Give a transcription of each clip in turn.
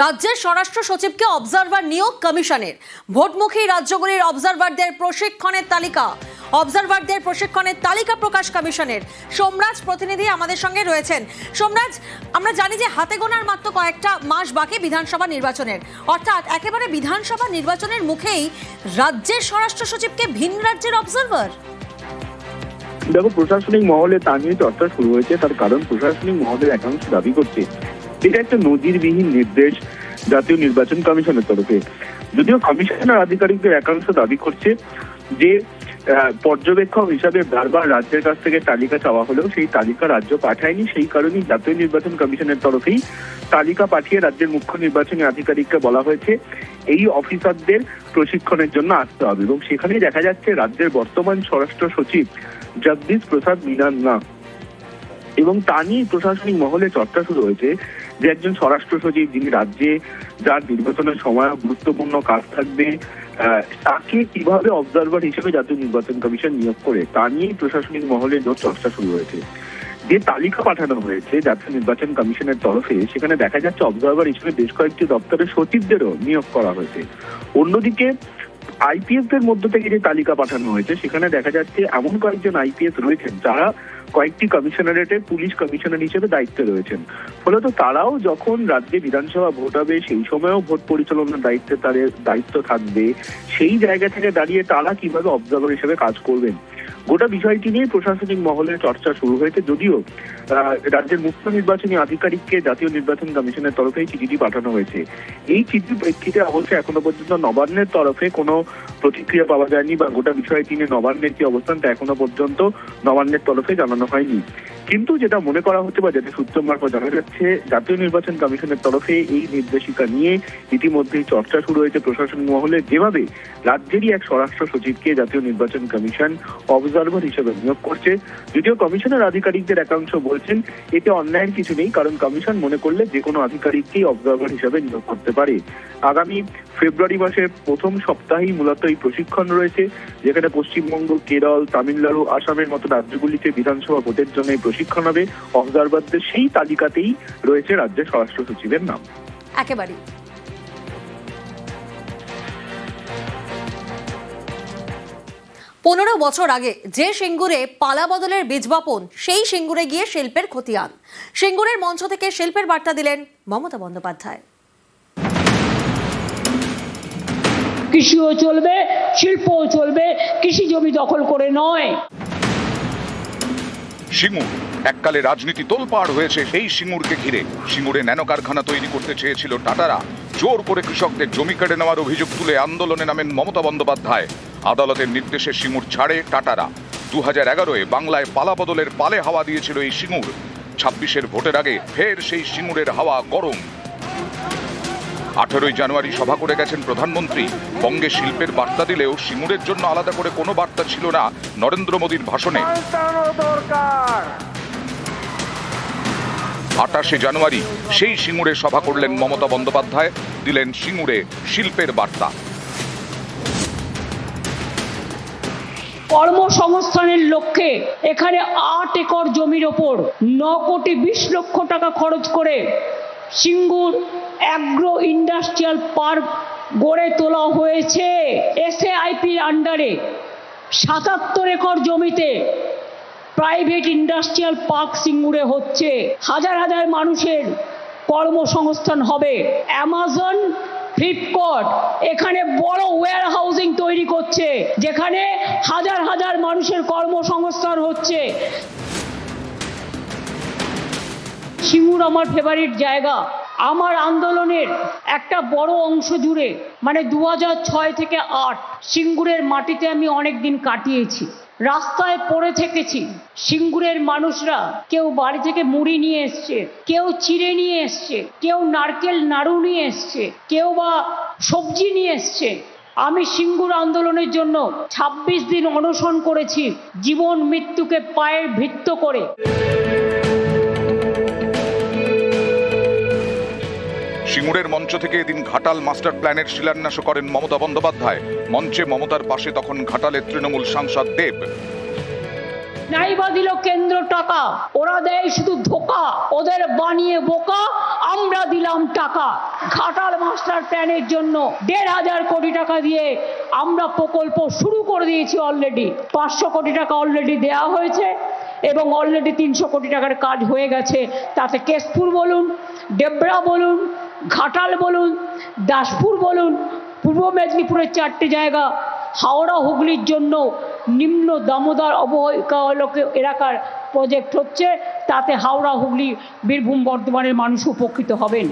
রাজ্যের স্বরাষ্ট্র সচিবকে অবজারভার নিয়োগ কমিশনের। ভোটমুখী রাজ্যগুলির অবজারভারদের প্রশিক্ষণের তালিকা প্রকাশ কমিশনের। সোমরাজ প্রতিনিধি আমাদের সঙ্গে রয়েছেন। সোমরাজ, আমরা জানি যে হাতে গোনার মাত্র কয়েকটা মাস বাকি বিধানসভা নির্বাচনের, অর্থাৎ একেবারে বিধানসভা নির্বাচনের মুখেই রাজ্যের স্বরাষ্ট্র সচিবকে ভিন রাজ্যের অবজারভার। দেখো, প্রশাসনিক মহলে তা নিয়ে চর্চা শুরু হয়েছে। তার কারণ প্রশাসনিক মহলের একাংশ দাবি করছে এটা একটা নজিরবিহীন নির্দেশ জাতীয় নির্বাচন কমিশনের তরফে। যদিও কমিশনের আধিকারিকদের একাংশ দাবি করছে যে পর্যবেক্ষক হিসাবে বারবার রাজ্যের কাছ থেকে তালিকা চাওয়া হলেও সেই তালিকা রাজ্য পাঠায়নি। সেই কারণেই জাতীয় নির্বাচন কমিশনের তরফেই তালিকা পাঠিয়ে রাজ্যের মুখ্য নির্বাচনী আধিকারিককে বলা হয়েছে এই অফিসারদের প্রশিক্ষণের জন্য আসতে হবে। এবং সেখানেই দেখা যাচ্ছে রাজ্যের বর্তমান স্বরাষ্ট্র সচিব জগদীশ প্রসাদ মীনা, এবং তা নিয়ে প্রশাসনিক মহলে চর্চা শুরু হয়েছে যে একজন স্বরাষ্ট্র সচিব যিনি রাজ্যে যার নির্বাচনের সময় গুরুত্বপূর্ণ কাজ থাকবে, তাকে কিভাবে অবজারভার হিসেবে জাতীয় নির্বাচন কমিশন নিয়োগ করে, তা নিয়ে প্রশাসনিক মহলে চর্চা শুরু হয়েছে। যে তালিকা পাঠানো হয়েছে জাতীয় নির্বাচন কমিশনের তরফে, সেখানে দেখা যাচ্ছে অবজারভার হিসেবে বেশ কয়েকটি দপ্তরের সচিবদেরও নিয়োগ করা হয়েছে। অন্যদিকে আইপিএস দের মধ্য থেকে যে তালিকা পাঠানো হয়েছে সেখানে দেখা যাচ্ছে এমন কয়েকজন আইপিএস রয়েছেন যারা কয়েকটি কমিশনারেটের পুলিশ কমিশনার হিসেবে দায়িত্বে রয়েছেন। ফলত তারাও যখন রাজ্যে বিধানসভা ভোট হবে সেই সময়েও ভোট পরিচালনার দায়িত্বে তাদের দায়িত্ব থাকবে। সেই জায়গা থেকে দাঁড়িয়ে তারা কিভাবে অবজারভার হিসেবে কাজ করবেন, গোটা বিষয়টি নিয়ে প্রশাসনিক মহলে চর্চা শুরু হয়েছে। যদিও রাজ্যের মুখ্য নির্বাচনী আধিকারিককে জাতীয় নির্বাচন কমিশনের তরফে চিঠিটি পাঠানো হয়েছে। এই চিঠির প্রেক্ষিতে অবশ্য এখনো পর্যন্ত নবান্নের তরফে কোনো প্রতিক্রিয়া পাওয়া যায়নি, বা গোটা বিষয়টি নিয়ে নবান্নের কি অবস্থান তা এখনো পর্যন্ত নবান্নের তরফে জানানো হয়নি। কিন্তু যেটা মনে করা হচ্ছে বা যেটা সূত্র মারফত জানা যাচ্ছে, জাতীয় নির্বাচন কমিশনের তরফে এই নির্দেশিকা নিয়ে ইতিমধ্যেই চর্চা শুরু হয়েছে প্রশাসনিক মহলে। যেভাবে রাজ্যেরই এক স্বরাষ্ট্র সচিবকে জাতীয় নির্বাচন কমিশন অবজারভার হিসেবে নিয়োগ করছে, যদিও কমিশনের আধিকারিকদের একাংশ বলছেন এতে অন্যায়ের কিছু নেই, কারণ কমিশন মনে করলে যে কোনো আধিকারিককেই অবজারভার হিসেবে নিয়োগ করতে পারে। আগামী ফেব্রুয়ারি মাসের প্রথম সপ্তাহেই মূলত এই প্রশিক্ষণ রয়েছে, যেখানে পশ্চিমবঙ্গ, কেরল, তামিলনাড়ু, আসামের মতো রাজ্যগুলিতে বিধানসভা ভোটের জন্য এই প্রশিক্ষণ হবে। অবজারভারদের সেই তালিকাতেই রয়েছে রাজ্যের স্বরাষ্ট্র সচিবের নাম। একেবারে 15 বছর আগে যে সিঙ্গুরে পালা বদলের বীজ বপন, সেই সিঙ্গুরে গিয়ে শিল্পের খতিয়ান। সিঙ্গুরের মঞ্চ থেকে শিল্পের বার্তা দিলেন মমতা বন্দ্যোপাধ্যায়। কৃষিও চলবে, শিল্পও চলবে, কৃষি জমি দখল করে নয়। সিঙ্গুর এককালে রাজনীতি তোলপাড় হয়েছে সেই সিঙ্গুরকে ঘিরে। সিঙ্গুরে ন্যানো কারখানা তৈরি করতে চেয়েছিল টাটারা। জোর করে কৃষকদের জমি কেড়ে নেওয়ার অভিযোগ তুলে আন্দোলনে নামেন মমতা বন্দ্যোপাধ্যায়। আদালতের নির্দেশে সিঙ্গুর ছাড়ে টাটারা। 2011-এ বাংলায় পালা বদলের পালে হাওয়া দিয়েছিল এই সিঙ্গুর। 26-এর ভোটের আগে ফের সেই সিঙ্গুরের হাওয়া গরম। 18ই জানুয়ারি সভা করে গেছেন প্রধানমন্ত্রী। বঙ্গে শিল্পের বার্তা দিলেও সিঙ্গুরের জন্য আলাদা করে কোনো বার্তা ছিল না নরেন্দ্র মোদীর ভাষণে। 28শে জানুয়ারি সেই সিঙ্গুরে সভা করলেন মমতা বন্দ্যোপাধ্যায়, দিলেন সিঙ্গুরে শিল্পের বার্তা। কর্মসংস্থানের লক্ষ্যে এখানে 8 একর জমির ওপর 9 কোটি 20 লক্ষ টাকা খরচ করে সিঙ্গুর অ্যাগ্রো ইন্ডাস্ট্রিয়াল পার্ক গড়ে তোলা হয়েছে। এসএআইপির আন্ডারে 77 একর জমিতে প্রাইভেট ইন্ডাস্ট্রিয়াল পার্ক সিঙ্গুরে হচ্ছে। হাজার হাজার মানুষের কর্মসংস্থান হবে। অ্যামাজন, ফ্লিপকার্ট এখানে বড় ওয়্যার হাউজিং তৈরি করছে, যেখানে হাজার হাজার মানুষের কর্মসংস্থান হচ্ছে। সিঙ্গুর আমার ফেভারিট জায়গা। আমার আন্দোলনের একটা বড় অংশ জুড়ে, মানে 2006 থেকে 8 সিঙ্গুরের মাটিতে আমি অনেক দিন কাটিয়েছি। রাস্তায় পড়ে থেকেছি। সিঙ্গুরের মানুষরা কেউ বাড়ি থেকে মুড়ি নিয়ে এসছে, কেউ চিড়ে নিয়ে এসছে, কেউ নারকেল নাড়ু নিয়ে এসছে, কেউ বা সবজি নিয়ে এসছে। আমি সিঙ্গুর আন্দোলনের জন্য 26 দিন অনশন করেছি, জীবন মৃত্যুকে পায়ের ভৃত্য করে। সিঙ্গুরের মঞ্চ থেকে এদিন ঘাটাল মাস্টার প্ল্যানের শিলান্যাস করেন মমতা বন্দ্যোপাধ্যায়। মঞ্চে মমতার পাশে তখন ঘাটালের তৃণমূল সাংসদ দেব। নাইবা দিল কেন্দ্র টাকা, ওরা দেয় শুধু ধোকা, ওদের বানিয়ে বোকা আমরা দিলাম টাকা ঘাটাল মাস্টার প্ল্যানের জন্য 1,500 কোটি টাকা দিয়ে আমরা প্রকল্প শুরু করে দিয়েছি। অলরেডি 500 কোটি টাকা অলরেডি দেওয়া হয়েছে এবং অলরেডি 300 কোটি টাকার কাজ হয়ে গেছে। তাতে কেশপুর বলুন, ডেবরা বলুন, ঘাটাল বলুন, দাসপুর বলুন, পূর্ব মেদিনীপুরের 4টে জায়গা, হাওড়া হুগলির জন্য নিম্ন দামোদর অববাহিকা এলাকার প্রজেক্ট হচ্ছে। তাতে হাওড়া হুগলি বীরভূম বর্ধমানের মানুষ উপকৃত হবেন।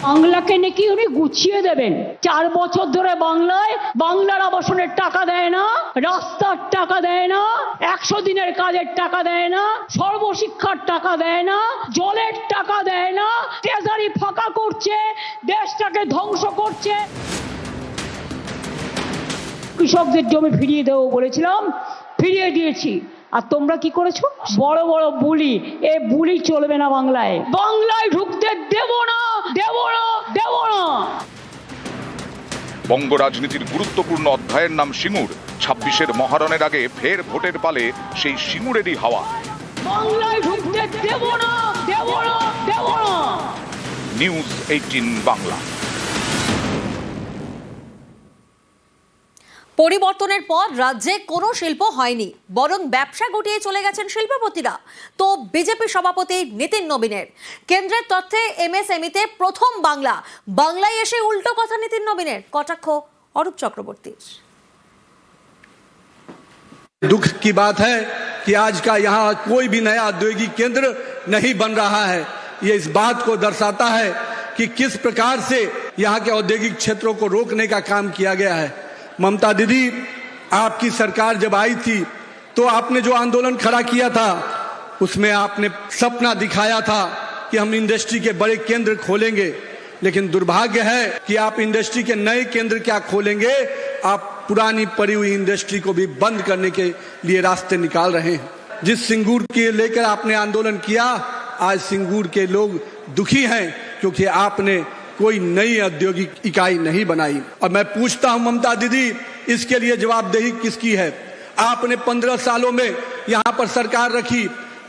বাংলাকে নাকি উনি গুছিয়ে দেবেন। 4 বছর ধরে বাংলার আবাসনের টাকা দেয় না, রাস্তার টাকা দেয় না, 100 দিনের কাজের টাকা দেয় না, সর্বশিক্ষার টাকা দেয় না, জলের টাকা দেয় না, ট্রেজারি ফাঁকা করছে, দেশটাকে ধ্বংস করছে। কৃষকদের জমি ফিরিয়ে দেবো বলেছিলাম, ফিরিয়ে দিয়েছি। আর তোমরা কি করেছো? বড় বড় বুলি। এ বুলি চলবে না বাংলায়। বাংলায় ঢুকতে দেব না, দেব না, দেব না। বঙ্গ রাজনীতির গুরুত্বপূর্ণ অধ্যায়ের নাম সিঙ্গুর। 26-এর মহারণের আগে ফের ভোটের পালে সেই সিঙ্গুরেরই হাওয়া। বাংলায় ঢুকতে দেব না, দেব না, দেব না। নিউজ 18 বাংলা। পরিবর্তনের পর রাজ্যে কোনো শিল্প হয়নি, বরং ব্যবসা গুটিয়ে চলে গেছেন শিল্পপতিরা। তো বিজেপি সভাপতি নিতিন নবীনের কেন্দ্রের তথ্যে এমএসএমইতে প্রথম বাংলায় এসে উল্টো কথা নিতিন নবীনের। কটাক্ষ অরূপ চক্রবর্তীর। दुख की बात है कि आज का यहाँ कोई भी नया औद्योगिक केंद्र नहीं बन रहा है। ये इस बात को दर्शाता है कि किस प्रकार से यहाँ के औद्योगिक क्षेत्रों को रोकने का काम किया गया है। ममता दीदी, आपकी सरकार जब आई थी तो आपने जो आंदोलन खड़ा किया था उसमें आपने सपना दिखाया था कि हम इंडस्ट्री के बड़े केंद्र खोलेंगे, लेकिन दुर्भाग्य है कि आप इंडस्ट्री के नए केंद्र क्या खोलेंगे, आप पुरानी पड़ी हुई इंडस्ट्री को भी बंद करने के लिए रास्ते निकाल रहे हैं। जिस सिंगूर के लेकर आपने आंदोलन किया, आज सिंगूर के लोग दुखी हैं क्योंकि आपने कोई नई औद्योगिक इकाई नहीं बनाई। और मैं पूछता हूं ममता दीदी, इसके लिए जवाबदेही किसकी है? आपने 15 सालों में यहाँ पर सरकार रखी,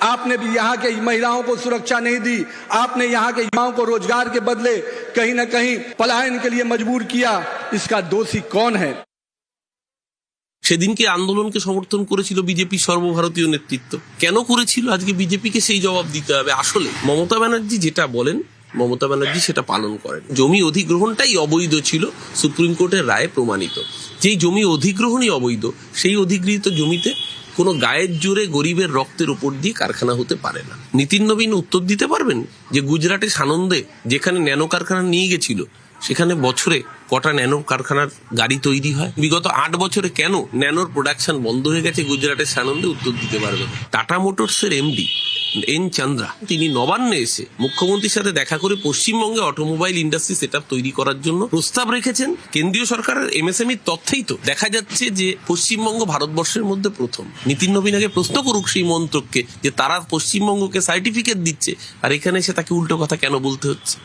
आपने भी यहाँ के महिलाओं को सुरक्षा नहीं दी, आपने यहाँ के युवाओं को रोजगार के बदले कहीं ना कहीं पलायन के लिए मजबूर किया। इसका दोषी कौन है? সেদিনকে আন্দোলনকে সমর্থন করেছিল বিজেপি সর্বভারতীয় নেতৃত্ব। কেন করেছিল আজকে বিজেপিকে সেই জবাব দিতে হবে। আসলে মমতা ব্যানার্জি যেটা বলেন, মমতা ব্যানার্জি সেটা পালন করেন। জমি অধিগ্রহণটাই অবৈধ ছিল, সুপ্রিম কোর্টের রায়ে প্রমাণিত। যেই জমি অধিগ্রহণই অবৈধ, সেই অধিগৃহীত জমিতে কোনো গায়ের জোরে গরিবের রক্তের উপর দিয়ে কারখানা হতে পারে না। নিতিন নবীন উত্তর দিতে পারবেন যে গুজরাটে সানন্দে যেখানে ন্যানো কারখানা নিয়ে গেছিল সেখানে বছরে কটা ন্যানো কারখানার গাড়ি তৈরি হয়? বিগত 8 বছরে কেন ন্যানোর প্রোডাকশন বন্ধ হয়ে গেছে গুজরাটের সানন্দে? উত্তর দিতে পারবেন। টাটা মোটরসের এমডি এন চন্দ্রা তিনি নবান্নে এসে মুখ্যমন্ত্রীর সাথে দেখা করে পশ্চিমবঙ্গে অটোমোবাইল ইন্ডাস্ট্রি সেটআপ তৈরি করার জন্য প্রস্তাব রেখেছেন। কেন্দ্রীয় সরকারের এমএসএমই তথ্যেই তো দেখা যাচ্ছে যে পশ্চিমবঙ্গ ভারতবর্ষের মধ্যে প্রথম। নিতিন নবীন আগে প্রশ্ন করুক সেই মন্ত্রককে যে তারা পশ্চিমবঙ্গকে সার্টিফিকেট দিচ্ছে আর এখানে এসে তাকে উল্টো কথা কেন বলতে হচ্ছে।